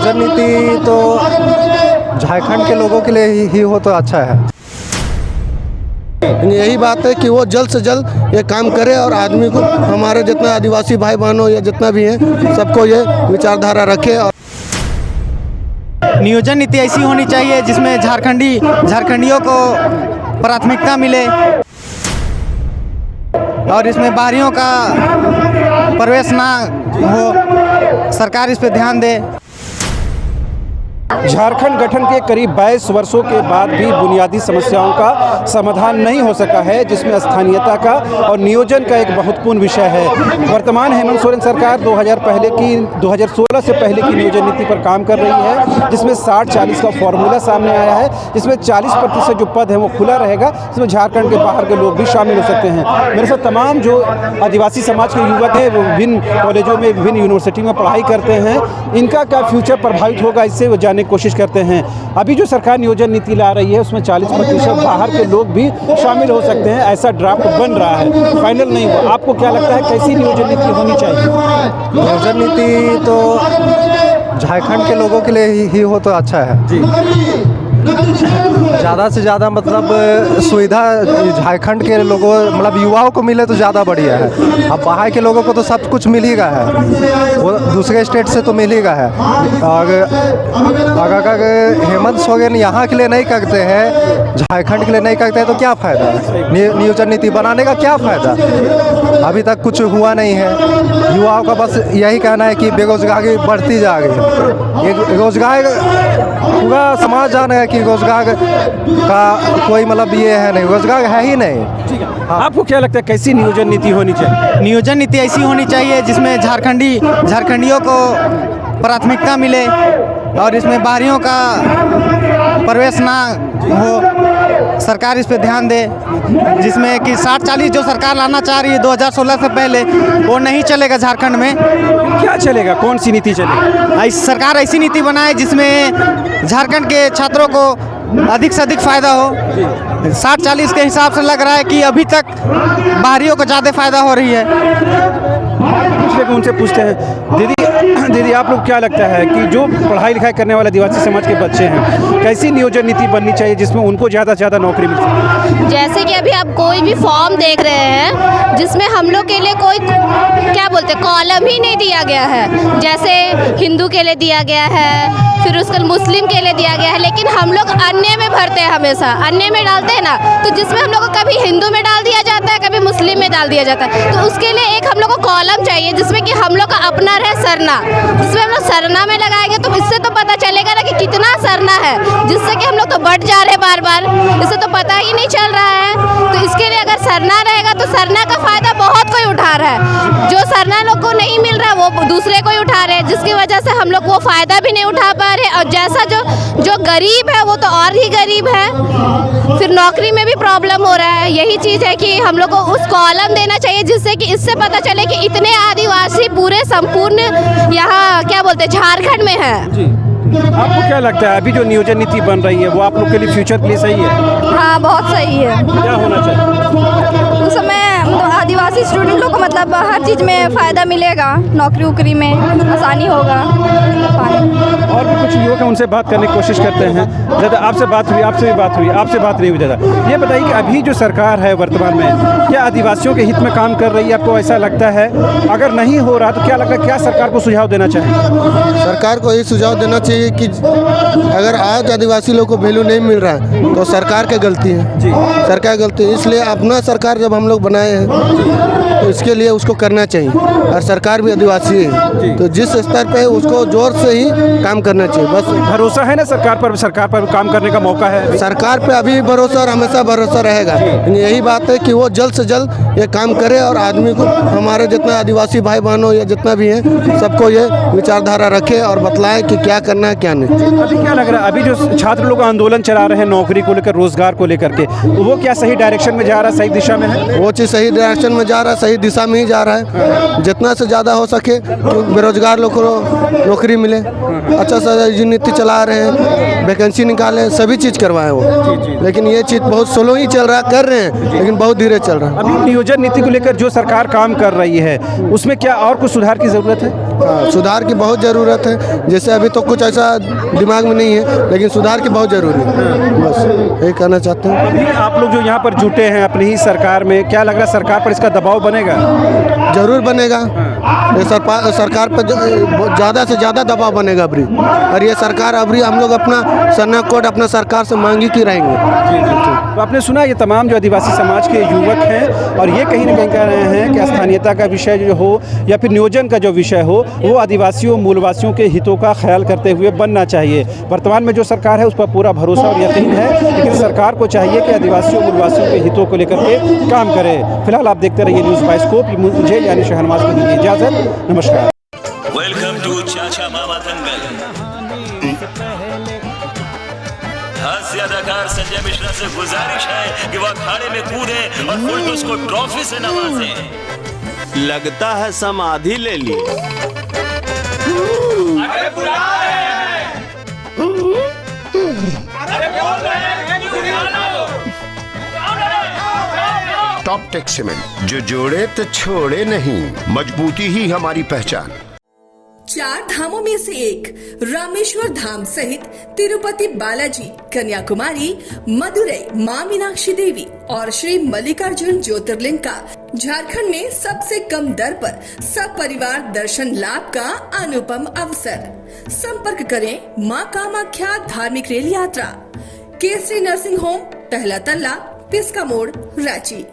नियोजन नीति तो झारखंड के लोगों के लिए ही हो तो अच्छा है। यही बात है कि वो जल्द से जल्द ये काम करे और आदमी को, हमारे जितना आदिवासी भाई बहनों या जितना भी है, सबको ये विचारधारा रखे। और नियोजन नीति ऐसी होनी चाहिए जिसमें झारखंडियों को प्राथमिकता मिले और इसमें बाहरियों का प्रवेश ना हो, सरकार इस पर ध्यान दे। झारखंड गठन के करीब 22 वर्षों के बाद भी बुनियादी समस्याओं का समाधान नहीं हो सका है, जिसमें स्थानीयता का और नियोजन का एक महत्वपूर्ण विषय है। वर्तमान हेमंत सोरेन सरकार 2016 से पहले की नियोजन नीति पर काम कर रही है, जिसमें 60-40 का फॉर्मूला सामने आया है, जिसमें 40% जो पद है वो खुला रहेगा, जिसमें झारखंड के बाहर के लोग भी शामिल हो सकते हैं। मेरे साथ तमाम जो आदिवासी समाज के युवक हैं वो विभिन्न कॉलेजों में, विभिन्न यूनिवर्सिटी में पढ़ाई करते हैं, इनका क्या फ्यूचर प्रभावित होगा, इससे वो जानने की कोशिश करते हैं। अभी जो सरकार नियोजन नीति ला रही है उसमें 40% बाहर के लोग भी शामिल हो सकते हैं, ऐसा ड्राफ्ट बन रहा है, फाइनल नहीं हुआ। आपको क्या लगता है कैसी नियोजन नीति होनी चाहिए? नियोजन नीति तो झारखंड के लोगों के लिए ही हो तो अच्छा है जी। ज़्यादा से ज़्यादा मतलब सुविधा झारखंड के लोगों मतलब युवाओं को मिले तो ज़्यादा बढ़िया है। अब बाहर के लोगों को तो सब कुछ मिल ही गया है, वो दूसरे स्टेट से तो मिल ही गया है। अगर हेमंत सोरेन यहाँ के लिए नहीं करते हैं, झारखंड के लिए नहीं करते हैं तो क्या फ़ायदा? नियोजन नीति बनाने का क्या फ़ायदा? अभी तक कुछ हुआ नहीं है। युवाओं का बस यही कहना है कि बेरोजगारी बढ़ती जा रही है। ये रोजगार पूरा समाज जान है कि रोजगार का कोई मतलब ये है नहीं, रोजगार है ही नहीं। हाँ। आपको क्या लगता है कैसी नियोजन नीति होनी चाहिए? नियोजन नीति ऐसी होनी चाहिए जिसमें झारखंडियों को प्राथमिकता मिले और इसमें बाहरियों का प्रवेश ना हो, सरकार इस पर ध्यान दे। जिसमें कि 60-40 जो सरकार लाना चाह रही है 2016 से पहले, वो नहीं चलेगा झारखंड में। क्या चलेगा? कौन सी नीति चलेगी? सरकार ऐसी नीति बनाए जिसमें झारखंड के छात्रों को अधिक से अधिक फ़ायदा हो। 60-40 के हिसाब से लग रहा है कि अभी तक बाहरियों को ज़्यादा फ़ायदा हो रही है। उनसे पूछते हैं, दीदी आप लोग क्या लगता है कि जो पढ़ाई लिखाई करने वाले आदिवासी समाज के बच्चे हैं, कैसी नियोजन नीति बननी चाहिए जिसमें उनको ज़्यादा से ज़्यादा नौकरी मिल सके? जैसे कि अभी आप कोई भी फॉर्म देख रहे हैं जिसमें हम लोग के लिए कोई क्या बोलते कॉलम ही नहीं दिया गया है। जैसे हिंदू के लिए दिया गया है, फिर उसके मुस्लिम के लिए दिया गया है, लेकिन हम लोग अन्य में भरते हैं, हमेशा अन्य में डालते हैं ना, तो जिसमें हम लोग को कभी हिंदू में डाल दिया जाता है, कभी मुस्लिम में डाल दिया जाता है। तो उसके लिए एक हम लोग को कॉलम चाहिए जिसमें कि हम लोग का अपना रहे सरना, जिसमें हम लोग सरना में लगाएंगे तो इससे तो पता चलेगा ना कि कितना सरना है, जिससे कि हम लोग तो बढ़ जा रहे हैं बार बार, इससे तो पता ही नहीं चल रहा है। तो इसके लिए अगर सरना रहेगा तो सरना का फ़ायदा बहुत कोई उठा रहा है, जो सरना लोग को नहीं मिल रहा वो दूसरे को ही उठा रहे हैं, जिसकी वजह से हम लोग वो फ़ायदा भी नहीं उठा पा रहे। और जैसा जो गरीब है वो तो और ही गरीब है, फिर नौकरी में भी प्रॉब्लम हो रहा है। यही चीज़ है कि हम लोग को उस कॉलम देना चाहिए जिससे कि इससे पता चले कि इतने आदिवासी पूरे संपूर्ण यहाँ क्या बोलते हैं झारखंड में है। आपको क्या लगता है अभी जो नियोजन नीति बन रही है वो आप लोग के लिए फ्यूचर के लिए सही है? हाँ, बहुत सही है। क्या होना चाहिए? उस समय आदिवासी स्टूडेंट लोग को मतलब हर चीज़ में फ़ायदा मिलेगा, नौकरी उकरी में आसानी होगा। और भी कुछ युवक हैं, उनसे बात करने की कोशिश करते हैं। दादा आपसे बात हुई, आपसे भी बात हुई, आपसे बात नहीं हुई। दादा ये बताइए कि अभी जो सरकार है वर्तमान में, क्या आदिवासियों के हित में काम कर रही है? आपको ऐसा लगता है? अगर नहीं हो रहा तो क्या लगता है, क्या सरकार को सुझाव देना चाहिए? सरकार को ये सुझाव देना चाहिए कि अगर आज आदिवासी लोग को वैल्यू नहीं मिल रहा है तो सरकार की गलती है जी, सरकार गलती है। इसलिए अपना सरकार जब हम लोग बनाए हैं तो इसके लिए उसको करना चाहिए, और सरकार भी आदिवासी है तो जिस स्तर पे उसको जोर से ही काम करना चाहिए। बस भरोसा है ना सरकार पर काम करने का मौका है? सरकार पे अभी भी भरोसा और हमेशा भरोसा रहेगा। यही बात है कि वो जल्द से जल्द ये काम करे और आदमी को, हमारे जितना आदिवासी भाई बहनों या जितना भी है, सबको ये विचारधारा रखे और बतलाए कि क्या करना है क्या नहीं। अभी क्या लग रहा है, अभी जो छात्र लोग आंदोलन चला रहे हैं नौकरी को लेकर, रोजगार को लेकर के, वो क्या सही डायरेक्शन में जा रहा है, सही दिशा में है? वो चीज़ सही डायरेक्शन में जा रहा है, सही दिशा में ही जा रहा है। जितना से ज़्यादा हो सके बेरोजगार लोग को नौकरी मिले, अच्छा से राजनीति चला रहे हैं, वैकेंसी निकाले, सभी चीज़ करवाए वो, लेकिन ये चीज़ बहुत स्लो ही चल रहा, कर रहे हैं लेकिन बहुत धीरे चल रहा है। अभी नियोजन नीति को लेकर जो सरकार काम कर रही है उसमें क्या और कुछ सुधार की ज़रूरत है? हाँ, सुधार की बहुत ज़रूरत है। जैसे अभी तो कुछ ऐसा दिमाग में नहीं है, लेकिन सुधार की बहुत ज़रूरी है, बस यही कहना चाहते हैं। अभी आप लोग जो यहाँ पर जुटे हैं अपनी ही सरकार में, क्या लग रहा है सरकार पर इसका दबाव बनेगा? जरूर बनेगा। ये सरकार पर ज़्यादा से ज़्यादा दबाव बनेगा अभी, और ये सरकार अभी हम लोग अपना सन्ना कोड अपना सरकार से मांगी की रहेंगे। तो आपने सुना ये तमाम जो आदिवासी समाज के युवक हैं और ये कहीं ना कहीं कह रहे हैं कि स्थानीयता का विषय जो हो या फिर नियोजन का जो विषय हो वो आदिवासियों मूलवासियों के हितों का ख्याल करते हुए बनना चाहिए। वर्तमान में जो सरकार है उस पर पूरा भरोसा और यकीन है, लेकिन सरकार को चाहिए कि आदिवासियों मूलवासियों के हितों को लेकर के काम करे। फिलहाल आप देखते रहिए न्यूज़ बाइस्कोप। मुझे यानी शहनवाज को दीजिए इजाज़त। नमस्कार। वेलकम टू चाचा मामा दंगल। हास्य अदाकार संजय मिश्रा से गुजारिश है कि वह अखाड़े में कूदे और फुलटूस को ट्रॉफी से नवाजे। लगता है समाधि ले ली। टॉप टेक सीमेंट, जो जोड़े तो छोड़े नहीं, मजबूती ही हमारी पहचान। 4 धामों में से एक रामेश्वर धाम सहित तिरुपति बालाजी, कन्याकुमारी, मदुरई मां मीनाक्षी देवी और श्री मल्लिकार्जुन ज्योतिर्लिंग का झारखंड में सबसे कम दर पर सब परिवार दर्शन लाभ का अनुपम अवसर। संपर्क करें मां कामाख्या धार्मिक रेल यात्रा, केसरी नर्सिंग होम, पहला तल्ला, पिस्का मोड़, रांची।